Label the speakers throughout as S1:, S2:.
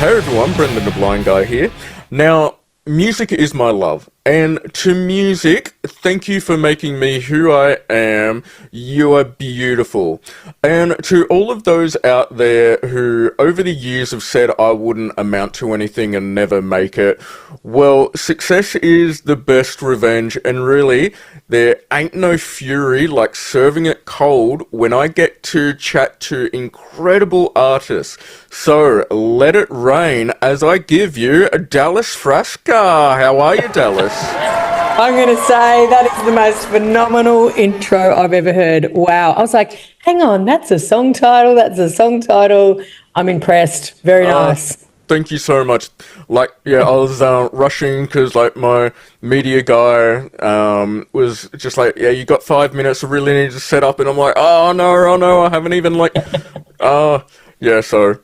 S1: Hey everyone, Brendan the Blind Guy here. Now, music is my love, and to music, thank you for making me who I am. You are beautiful. And to all of those out there who over the years have said I wouldn't amount to anything and never make it, well, success is the best revenge, and really, there ain't no fury like serving it cold when I get to chat to incredible artists. So, let it rain as I give you Dallas Frasca. How are you, Dallas?
S2: I'm going to say that is the most phenomenal intro I've ever heard. Wow. I was like, hang on, that's a song title. That's a song title. I'm impressed. Very nice.
S1: Thank you so much. Like, yeah, I was rushing because, like, my media guy was just like, yeah, you got 5 minutes, I really need to set up. And I'm like, oh, no, I haven't even, like, yeah, so.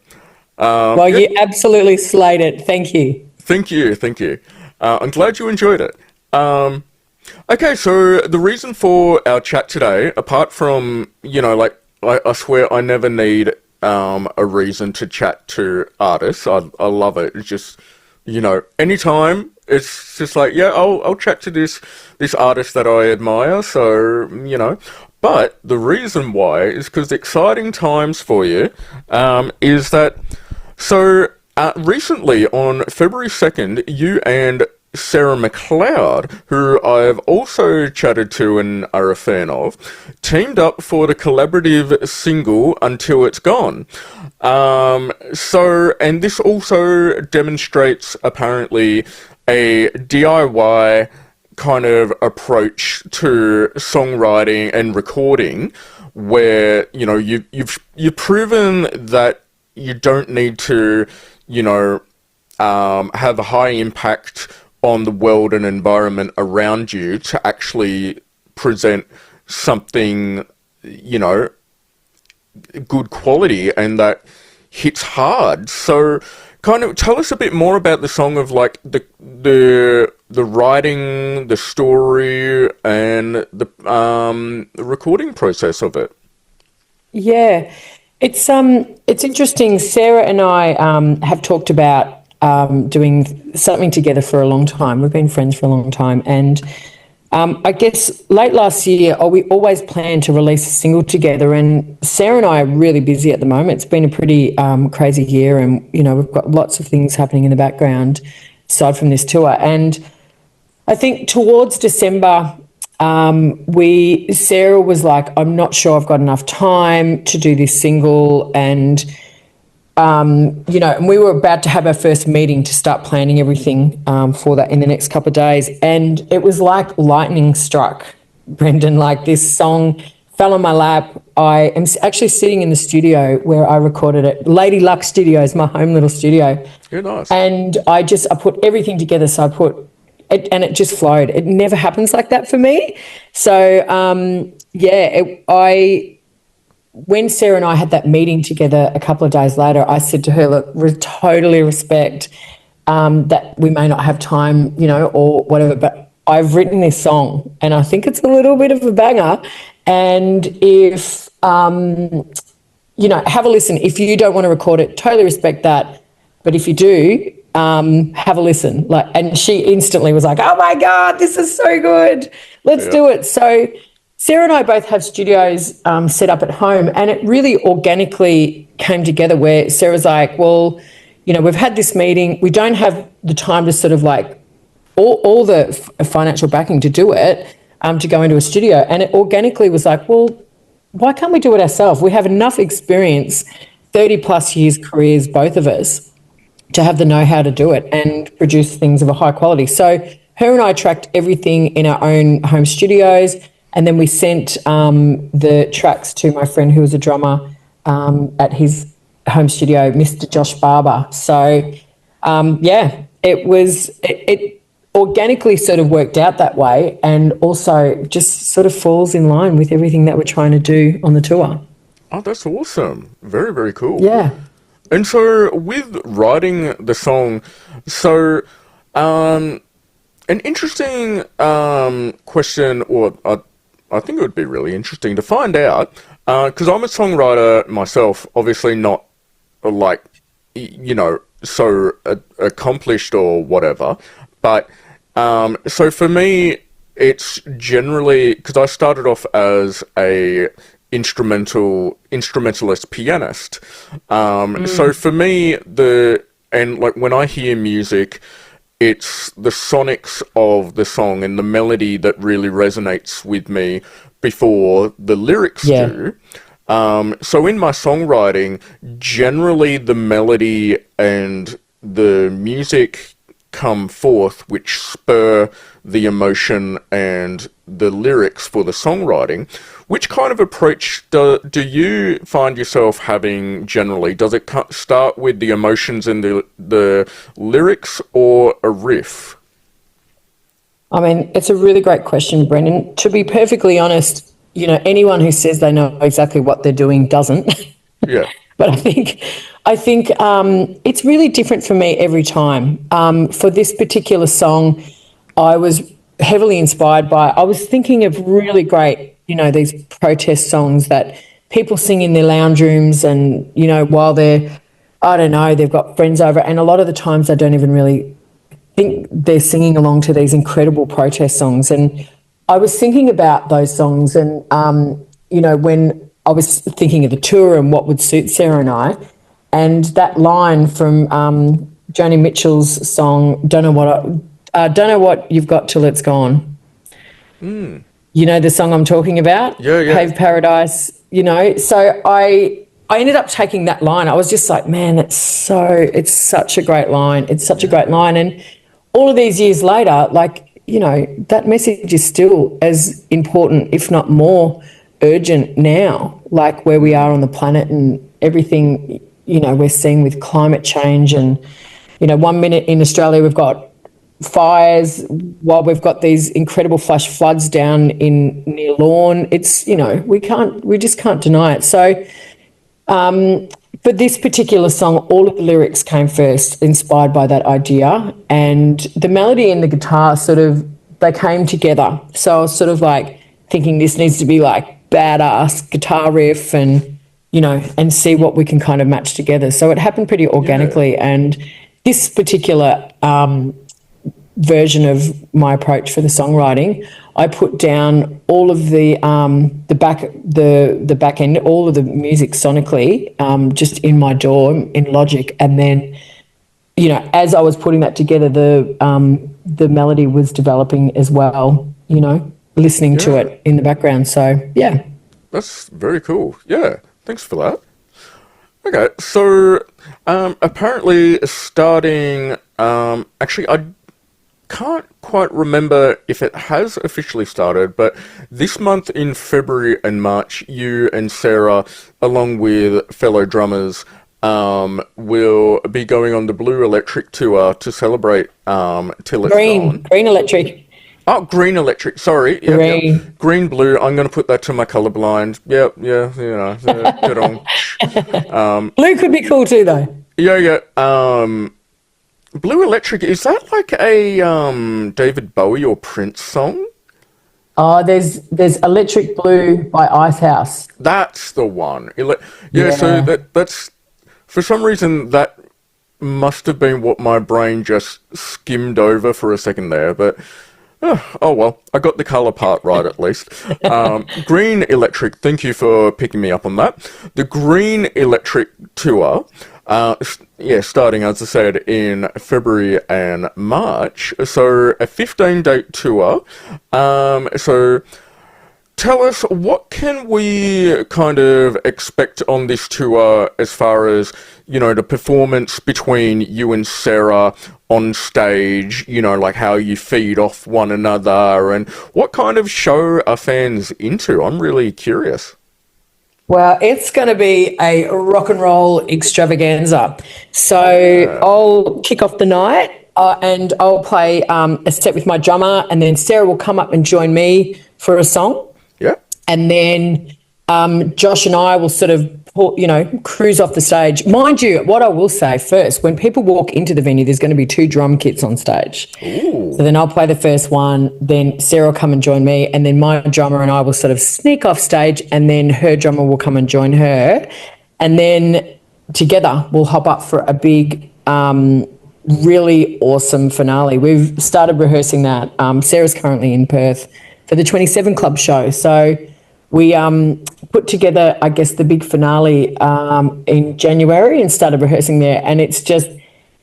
S2: Well,
S1: yeah.
S2: you absolutely slayed it. Thank you.
S1: Thank you. I'm glad you enjoyed it. Okay, so the reason for our chat today, apart from, you know, like, I swear I never need a reason to chat to artists. I love it. It's just, you know, anytime it's just like, yeah, I'll chat to this artist that I admire. So, you know, but the reason why is because the exciting times for you is that, so recently on February 2nd, you and Sarah McLeod, who I've also chatted to and are a fan of, teamed up for the collaborative single Until It's Gone. And this also demonstrates apparently a DIY kind of approach to songwriting and recording, where, you know, you've proven that you don't need to, you know, have a high impact on the world and environment around you to actually present something, you know, good quality and that hits hard. So kind of tell us a bit more about the song, of like the writing, the story, and the recording process of it.
S2: Yeah. It's interesting. Sarah and I have talked about doing something together for a long time. We've been friends for a long time. And I guess late last year, we always planned to release a single together. And Sarah and I are really busy at the moment. It's been a pretty crazy year. And, you know, we've got lots of things happening in the background aside from this tour. And I think towards December, Sarah was like, I'm not sure I've got enough time to do this single. And you know, and we were about to have our first meeting to start planning everything for that in the next couple of days. And it was like lightning struck, Brendan, like this song fell on my lap. I am actually sitting in the studio where I recorded it. Lady Luck Studios, my home little studio.
S1: You're nice.
S2: And I put everything together. So I put it, and it just flowed. It never happens like that for me. So, when Sarah and I had that meeting together a couple of days later, I said to her, look, we totally respect that we may not have time, you know, or whatever, but I've written this song and I think it's a little bit of a banger. And if, you know, have a listen. If you don't want to record it, totally respect that. But if you do, have a listen. Like, and she instantly was like, oh my God, this is so good. Let's do it. So Sarah and I both have studios set up at home, and it really organically came together where Sarah's like, well, you know, we've had this meeting. We don't have the time to sort of like all the financial backing to do it, to go into a studio. And it organically was like, well, why can't we do it ourselves? We have enough experience, 30 plus years careers, both of us, to have the know-how to do it and produce things of a high quality. So her and I tracked everything in our own home studios. And then we sent the tracks to my friend who was a drummer at his home studio, Mr. Josh Barber. So, it organically sort of worked out that way, and also just sort of falls in line with everything that we're trying to do on the tour.
S1: Oh, that's awesome. Very, very cool.
S2: Yeah.
S1: And so with writing the song, so an interesting question, or I think it would be really interesting to find out, because I'm a songwriter myself, obviously not like, you know, so accomplished or whatever. But so for me, it's generally because I started off as a instrumentalist pianist. So for me, like when I hear music, it's the sonics of the song and the melody that really resonates with me before the lyrics do. So in my songwriting, generally the melody and the music come forth, which spur the emotion and the lyrics for the songwriting. Which kind of approach do you find yourself having generally? Does it start with the emotions and the lyrics, or a riff?
S2: I mean, it's a really great question, Brendan. To be perfectly honest, anyone who says they know exactly what they're doing doesn't.
S1: Yeah.
S2: But I think it's really different for me every time. For this particular song, I was heavily inspired by. I was thinking of really great, these protest songs that people sing in their lounge rooms, and while they're, I don't know, they've got friends over, and a lot of the times I don't even really think they're singing along to these incredible protest songs. And I was thinking about those songs, and when I was thinking of the tour and what would suit Sarah and I, and that line from Joni Mitchell's song "Don't Know What You've Got Till It's Gone." You know the song I'm talking about?
S1: Yeah.
S2: Pave Paradise. So I ended up taking that line. I was just like, man, it's such a great line. It's such a great line, and all of these years later, that message is still as important, if not more urgent now, like where we are on the planet and everything, we're seeing with climate change. And, 1 minute in Australia, we've got fires while we've got these incredible flash floods down near Lorne. It's, we just can't deny it. So, for this particular song, all of the lyrics came first, inspired by that idea, and the melody and the guitar they came together. So I was sort of like thinking this needs to be like badass guitar riff, and and see what we can kind of match together. So it happened pretty organically, and this particular version of my approach for the songwriting, I put down all of the back end, all of the music sonically, just in my DAW in Logic, and then as I was putting that together, the melody was developing as well. Listening to it in the background. So yeah,
S1: that's very cool. Yeah, thanks for that. Okay, so apparently starting, actually I can't quite remember if it has officially started, but this month in February and March, you and Sarah, along with fellow drummers, will be going on the Blue Electric tour to celebrate Till It's Gone.
S2: Green Electric.
S1: Oh, Green Electric, sorry. Yep,
S2: Green.
S1: Yep. Green, blue, I'm going to put that to my colorblind. Yep, get on.
S2: Blue could be cool too, though.
S1: Yeah. Blue Electric, is that like a David Bowie or Prince song?
S2: Oh, there's Electric Blue by Icehouse.
S1: That's the one. So that's, for some reason, that must have been what my brain just skimmed over for a second there, but oh well, I got the colour part right at least. Green Electric, thank you for picking me up on that. The Green Electric tour, starting, as I said, in February and March. So a 15-date tour. So tell us, what can we kind of expect on this tour as far as, the performance between you and Sarah on stage, like how you feed off one another, and what kind of show are fans into? I'm really curious.
S2: Well, it's going to be a rock and roll extravaganza. So I'll kick off the night and I'll play a set with my drummer, and then Sarah will come up and join me for a song.
S1: Yeah.
S2: And then Josh and I will sort of, cruise off the stage. Mind you, what I will say first, when people walk into the venue, there's going to be 2 drum kits on stage.
S1: Ooh.
S2: So then I'll play the first one, then Sarah will come and join me, and then my drummer and I will sort of sneak off stage, and then her drummer will come and join her. And then together we'll hop up for a big really awesome finale. We've started rehearsing that. Sarah's currently in Perth for the 27 Club show. So we put together, I guess, the big finale in January and started rehearsing there. And it's just,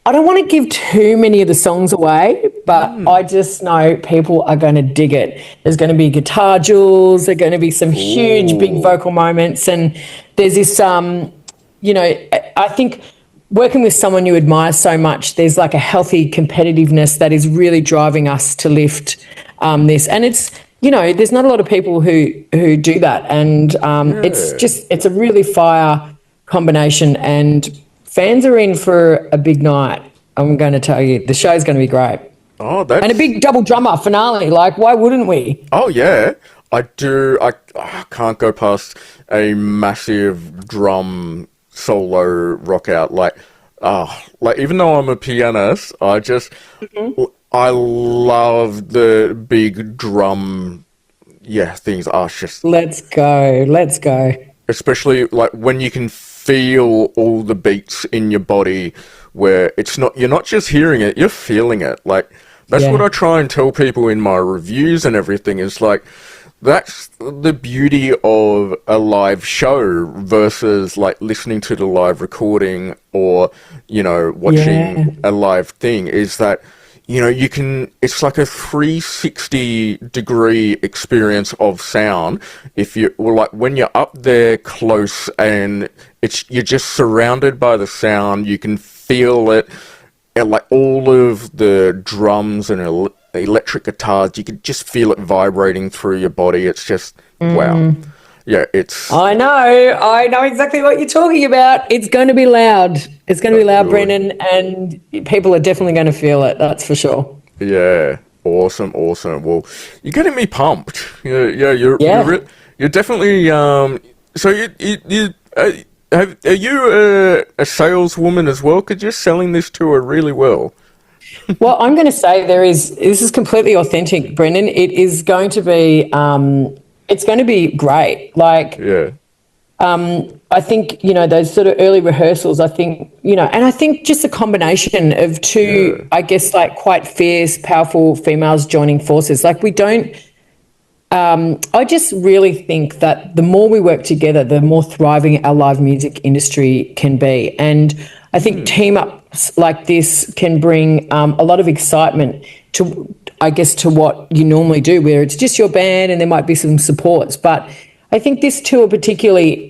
S2: I don't want to give too many of the songs away, but I just know people are going to dig it. There's going to be guitar duels. There are going to be some huge, big vocal moments. And there's this, you know, I think working with someone you admire so much, there's like a healthy competitiveness that is really driving us to lift this. And it's, you know, there's not a lot of people who do that. And it's a really fire combination, and fans are in for a big night. I'm going to tell you, the show's going to be great.
S1: Oh, that's...
S2: And a big double drummer finale. Like, why wouldn't we?
S1: Oh, yeah. I can't go past a massive drum solo rock out. Like even though I'm a pianist, I love the big drum, things are just...
S2: Let's go.
S1: Especially, like, when you can feel all the beats in your body, where you're not just hearing it, you're feeling it. Like, that's what I try and tell people in my reviews and everything, is like, that's the beauty of a live show versus like listening to the live recording or, you know, watching a live thing, is that, you know, it's like a 360-degree experience of sound. When you're up there close and you're just surrounded by the sound, you can feel it, and like all of the drums and electric guitars, you can just feel it vibrating through your body. It's just, wow. Yeah, it's... I
S2: know exactly what you're talking about. It's going to be loud. It's going to be loud, Brendan, and people are definitely going to feel it, that's for sure.
S1: Yeah, awesome. Well, you're getting me pumped. You're definitely... So are you a saleswoman as well? Because you're selling this to her really well.
S2: Well, I'm going to say this is completely authentic, Brendan. It is going to be, it's going to be great. Like, I think, you know, those sort of early rehearsals, I think, you know, and I think just a combination of two, I guess, like quite fierce, powerful females joining forces. Like I just really think that the more we work together, the more thriving our live music industry can be. And I think team ups like this can bring a lot of excitement to what you normally do, where it's just your band and there might be some supports. But I think this tour particularly,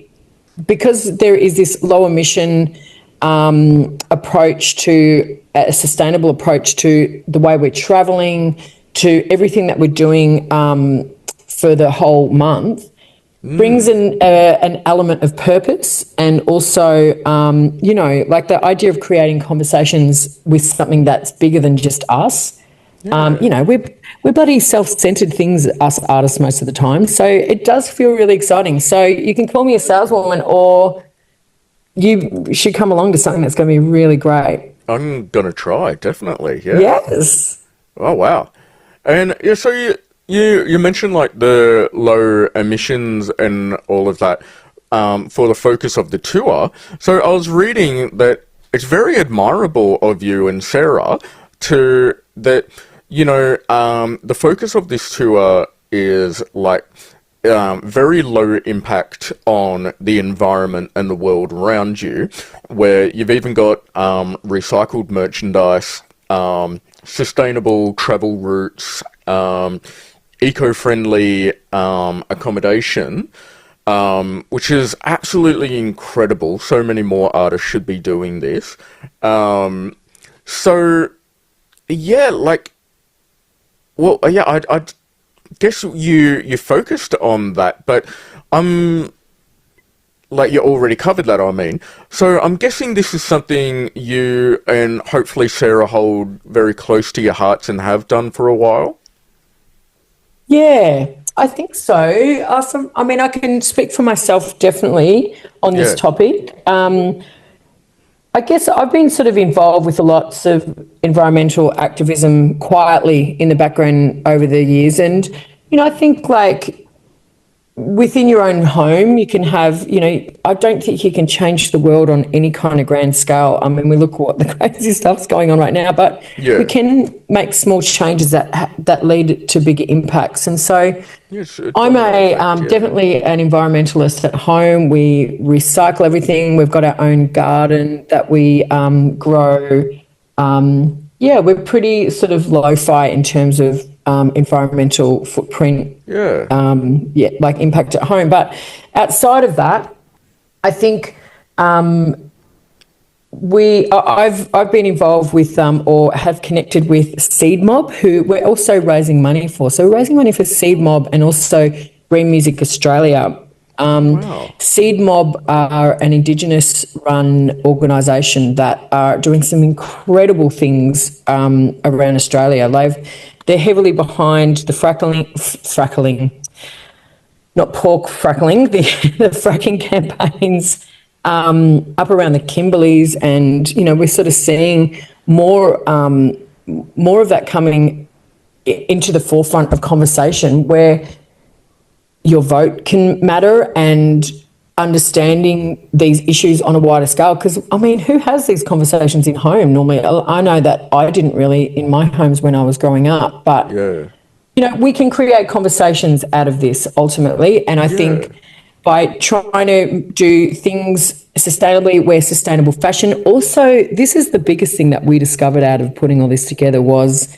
S2: because there is this low emission approach to a sustainable approach to the way we're traveling, to everything that we're doing for the whole month, brings in an element of purpose, and also, you know, like the idea of creating conversations with something that's bigger than just us. You know, we're bloody self-centered things, us artists, most of the time. So it does feel really exciting. So you can call me a saleswoman, or you should come along to something that's going to be really great.
S1: I'm going to try, definitely. Yeah.
S2: Yes.
S1: Oh, wow. And so you mentioned like the low emissions and all of that for the focus of the tour. So I was reading that it's very admirable of you and Sarah the focus of this tour is like very low impact on the environment and the world around you, where you've even got recycled merchandise, sustainable travel routes, eco-friendly accommodation, which is absolutely incredible. So many more artists should be doing this. I guess you focused on that, but like you already covered that, I mean. So I'm guessing this is something you and hopefully Sarah hold very close to your hearts and have done for a while?
S2: Yeah, I think so. I mean, I can speak for myself definitely on this topic. I guess I've been sort of involved with lots of environmental activism quietly in the background over the years. And, you know, I think like within your own home, you can have, I don't think you can change the world on any kind of grand scale. I mean, we look at what the crazy stuff's going on right now, but we
S1: Yeah.
S2: can make small changes that lead to bigger impacts. And so
S1: Yes, a
S2: I'm
S1: domino effect, yeah.
S2: definitely an environmentalist at home. We recycle everything. We've got our own garden that we grow. We're pretty sort of lo-fi in terms of environmental footprint,
S1: Yeah.
S2: like impact at home. But outside of that, I think I've been involved with or have connected with Seed Mob, who we're also raising money for. So we're raising money for Seed Mob and also Green Music Australia.
S1: Wow.
S2: Seed Mob are an Indigenous-run organisation that are doing some incredible things around Australia. They're heavily behind the fracking, not pork frackling, the fracking campaigns up around the Kimberleys, and we're sort of seeing more of that coming into the forefront of conversation, where your vote can matter and understanding these issues on a wider scale. Because, I mean, who has these conversations in home normally? I know that I didn't really in my homes when I was growing up, but,
S1: Yeah.
S2: we can create conversations out of this ultimately. And I
S1: Yeah.
S2: think by trying to do things sustainably, wear sustainable fashion. Also, this is the biggest thing that we discovered out of putting all this together, was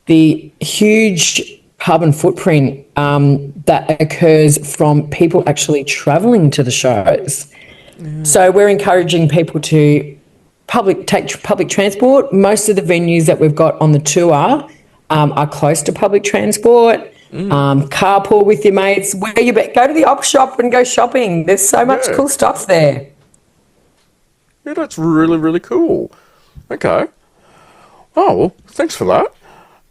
S2: the huge carbon footprint that occurs from people actually travelling to the shows. So we're encouraging people to take public transport. Most of the venues that we've got on the tour are close to public transport. Carpool with your mates. Go to the op shop and go shopping. There's so much
S1: Yeah.
S2: cool stuff there.
S1: Yeah, that's really, really cool. Okay. Oh, well, thanks for that.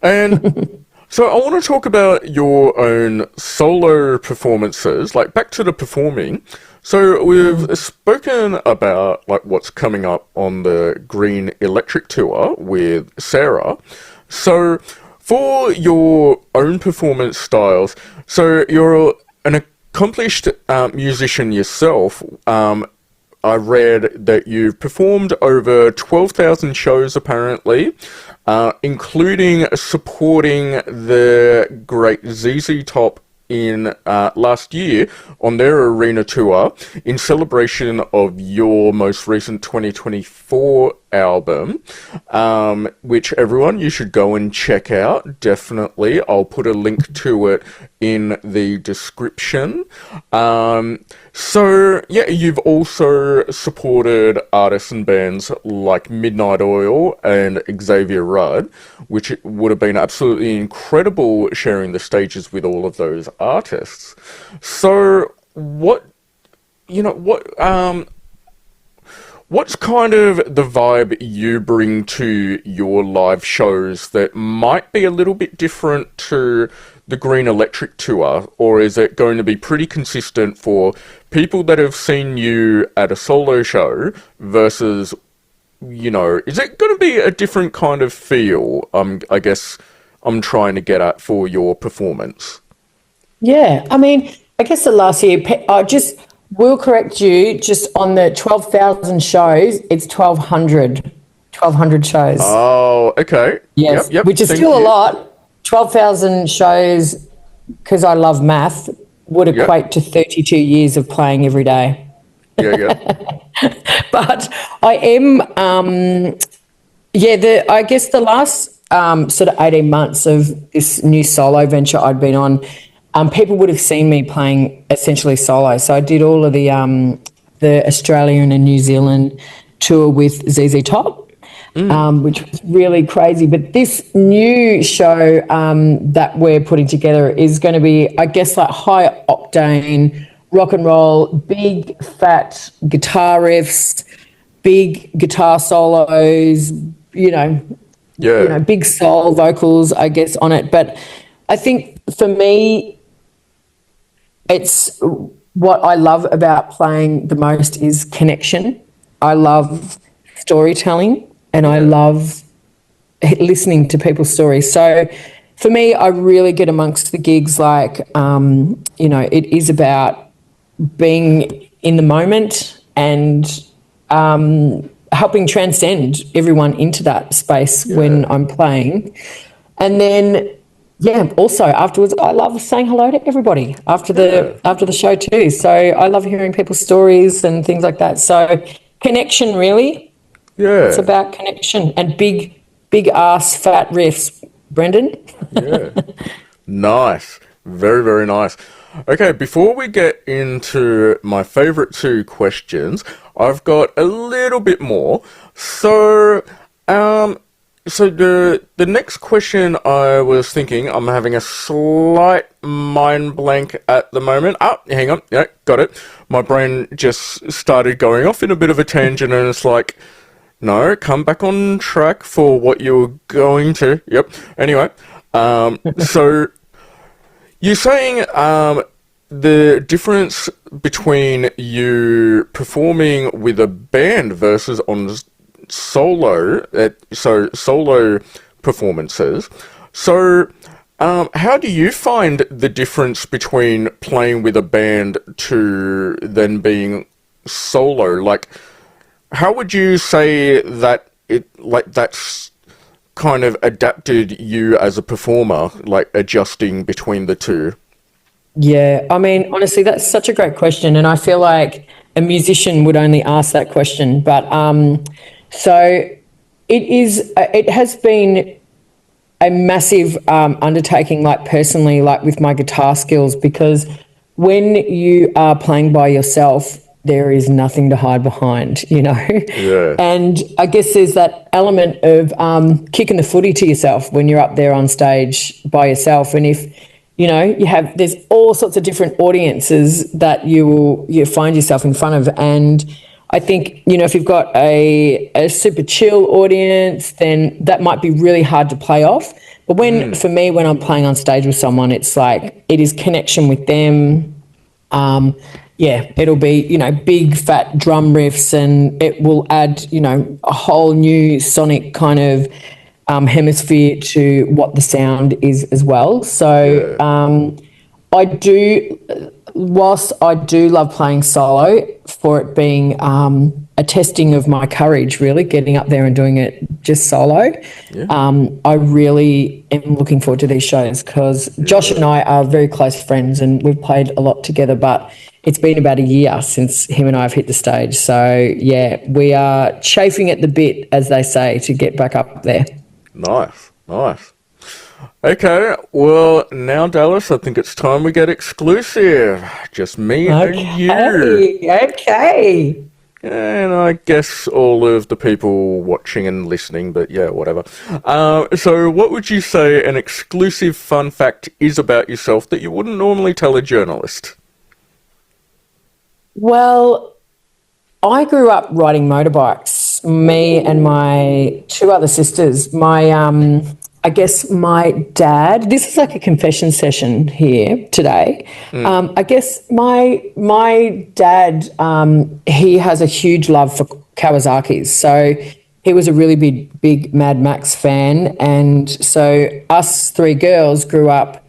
S1: And so I want to talk about your own solo performances, like back to the performing. So we've spoken about like what's coming up on the Green Electric Tour with Sarah. So for your own performance styles, so you're an accomplished musician yourself. I read that you've performed over 12,000 shows apparently, including supporting the great ZZ Top in last year on their arena tour in celebration of your most recent 2024 album, which everyone, you should go and check out, definitely. I'll put a link to it in the description. So, yeah, you've also supported artists and bands like Midnight Oil and Xavier Rudd, which would have been absolutely incredible sharing the stages with all of those artists. So, what's kind of the vibe you bring to your live shows that might be a little bit different to the Green Electric Tour, or is it going to be pretty consistent for people that have seen you at a solo show versus, is it going to be a different kind of feel? I guess I'm trying to get at for your performance.
S2: Yeah, I mean, I guess the last year, I just will correct you, just on the 12,000 shows, it's 1,200 shows.
S1: Oh, okay.
S2: Yes,
S1: Yep.
S2: which is
S1: Thank
S2: still a
S1: you.
S2: lot. 12,000 shows, because I love math, would
S1: Yep.
S2: equate to 32 years of playing every day.
S1: Yeah.
S2: But I am, I guess the last sort of 18 months of this new solo venture I'd been on, people would have seen me playing essentially solo. So I did all of the Australian and New Zealand tour with ZZ Top, which was really crazy. But this new show that we're putting together is going to be, I guess, like high octane rock and roll, big fat guitar riffs, big guitar solos,
S1: Yeah.
S2: big soul vocals, I guess, on it. But I think for me, it's what I love about playing the most is connection. I love storytelling and I love listening to people's stories. So for me, I really get amongst the gigs like, you know, it is about being in the moment and helping transcend everyone into that space when I'm playing. And then, yeah, also afterwards, I love saying hello to everybody after the show too. So I love hearing people's stories and things like that. So connection, really.
S1: Yeah.
S2: It's about connection and big ass fat riffs, Brendan.
S1: Yeah. Nice. Very, very nice. Okay, before we get into my favorite two questions, I've got a little bit more. So, the next question I was thinking, I'm having a slight mind blank at the moment. Oh, hang on. Yeah, got it. My brain just started going off in a bit of a tangent, and it's like, no, come back on track for what you were going to. Yep. Anyway, so you're saying the difference between you performing with a band versus on solo, solo performances. So, how do you find the difference between playing with a band to then being solo? Like, how would you say that that's kind of adapted you as a performer, like adjusting between the two?
S2: Yeah, I mean, honestly, that's such a great question, and I feel like a musician would only ask that question. But so it has been a massive undertaking, like personally, like with my guitar skills, because when you are playing by yourself, there is nothing to hide behind, you know.
S1: Yeah.
S2: And I guess there's that element of kicking the footy to yourself when you're up there on stage by yourself, and if you know, there's all sorts of different audiences that you find yourself in front of. And I think, you know, if you've got a super chill audience, then that might be really hard to play off. But for me, when I'm playing on stage with someone, it's like, it is connection with them. It'll be, you know, big fat drum riffs, and it will add, you know, a whole new sonic kind of hemisphere to what the sound is as well. So whilst I do love playing solo, for it being a testing of my courage, really, getting up there and doing it just solo, I really am looking forward to these shows because Josh and I are very close friends and we've played a lot together, but it's been about a year since him and I have hit the stage. So, yeah, we are chafing at the bit, as they say, to get back up there.
S1: Nice, nice. Okay, well, now, Dallas, I think it's time we get exclusive. Just me and you.
S2: Okay.
S1: And I guess all of the people watching and listening, but yeah, whatever. So what would you say an exclusive fun fact is about yourself that you wouldn't normally tell a journalist?
S2: Well, I grew up riding motorbikes. Me and my two other sisters. I guess my dad. This is like a confession session here today. I guess my dad. He has a huge love for Kawasaki's. So he was a really big Mad Max fan, and so us three girls grew up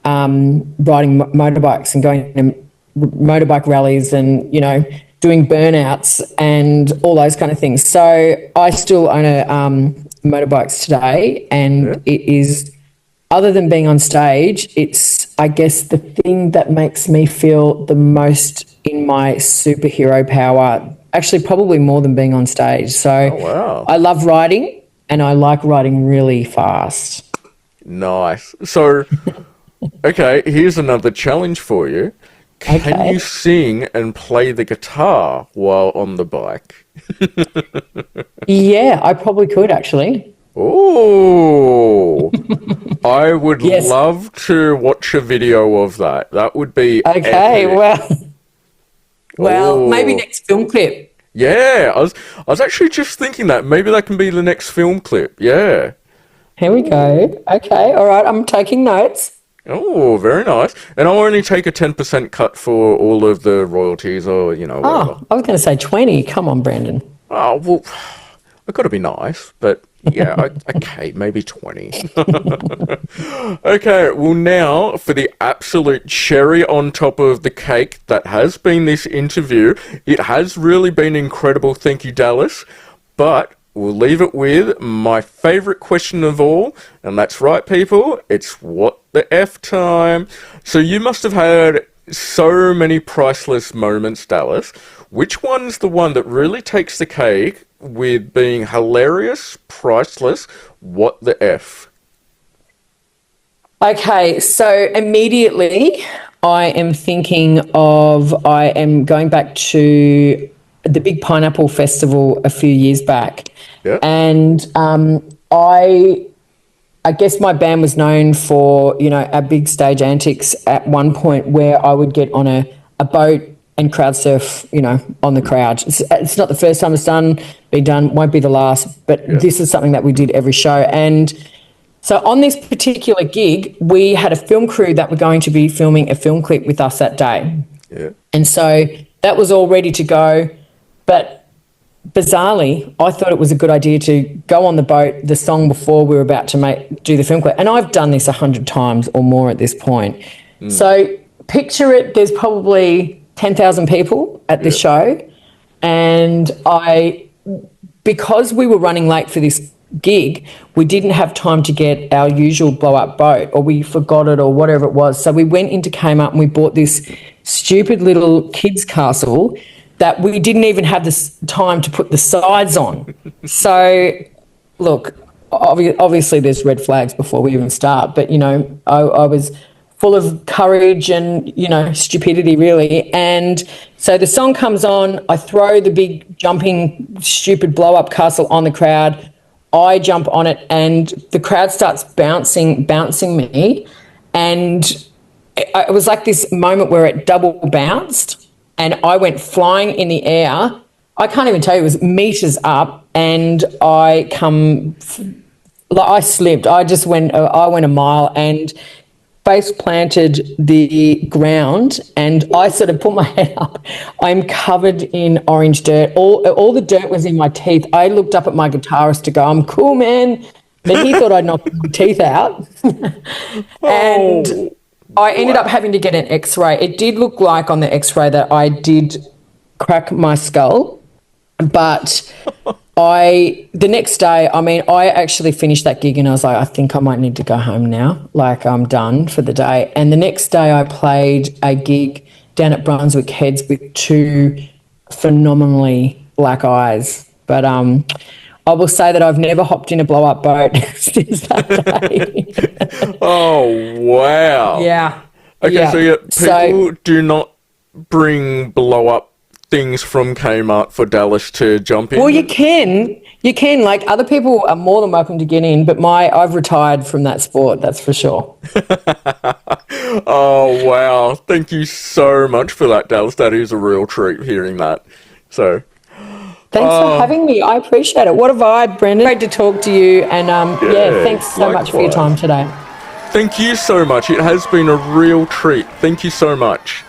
S2: riding motorbikes and going to motorbike rallies and, you know, doing burnouts and all those kind of things. So I still own a motorbikes today, and it is, other than being on stage, it's, I guess, the thing that makes me feel the most in my superhero power, actually probably more than being on stage. So I love riding, and I like riding really fast.
S1: Nice. So, okay, here's another challenge for you. Can you sing and play the guitar while on the bike?
S2: Yeah, I probably could actually.
S1: Oh, I would love to watch a video of that. That would be epic.
S2: Well, maybe next film clip.
S1: Yeah, I was actually just thinking that maybe that can be the next film clip. Yeah.
S2: Here we go. Okay, all right, I'm taking notes.
S1: Oh, very nice. And I'll only take a 10% cut for all of the royalties or, you know, whatever.
S2: Oh, I was going to say 20. Come on, Brandon.
S1: Oh, well, I've got to be nice, but Yeah, okay, maybe 20. Okay, well now for the absolute cherry on top of the cake that has been this interview. It has really been incredible, thank you, Dallas. But we'll leave it with my favourite question of all, and that's right, people, it's what the F time. So you must have had so many priceless moments, Dallas. Which one's the one that really takes the cake with being hilarious, priceless, what the F?
S2: Okay, so immediately I am going back to the Big Pineapple Festival a few years back.
S1: Yeah.
S2: And I guess my band was known for, our big stage antics at one point where I would get on a boat and crowd surf, on the crowd. It's not the first time it's been done, won't be the last, but this is something that we did every show. And so on this particular gig, we had a film crew that were going to be filming a film clip with us that day.
S1: Yeah.
S2: And so that was all ready to go. But bizarrely, I thought it was a good idea to go on the boat the song before we were about to do the film clip. And I've done this 100 times or more at this point. So picture it, there's probably 10,000 people at this show. And because we were running late for this gig, we didn't have time to get our usual blow-up boat, or we forgot it or whatever it was. So we went into Kmart and we bought this stupid little kids' castle that we didn't even have this time to put the sides on. So, look, obviously there's red flags before we even start, but, I was full of courage and, stupidity really. And so the song comes on, I throw the big jumping stupid blow-up castle on the crowd, I jump on it and the crowd starts bouncing me, and it was like this moment where it double bounced and I went flying in the air. I can't even tell you, it was meters up, and I slipped. I went a mile and face planted the ground, and I sort of put my head up. I'm covered in orange dirt. All the dirt was in my teeth. I looked up at my guitarist to go, "I'm cool, man." But he thought I'd knocked my teeth out. And I ended up having to get an X-ray. It did look like on the X-ray that I did crack my skull, but the next day, I actually finished that gig and I was like, I think I might need to go home now. Like, I'm done for the day. And the next day I played a gig down at Brunswick Heads with two phenomenally black eyes. But I will say that I've never hopped in a blow-up boat since that day.
S1: Oh, wow.
S2: Yeah.
S1: Okay,
S2: yeah.
S1: so people do not bring blow-up things from Kmart for Dallas to jump in?
S2: Well, you can. Like, other people are more than welcome to get in, but I've retired from that sport, that's for sure.
S1: Oh, wow. Thank you so much for that, Dallas. That is a real treat hearing that. So,
S2: thanks for having me. I appreciate it. What a vibe, Brendan. Great to talk to you. And thanks so much for your time today.
S1: Thank you so much. It has been a real treat. Thank you so much.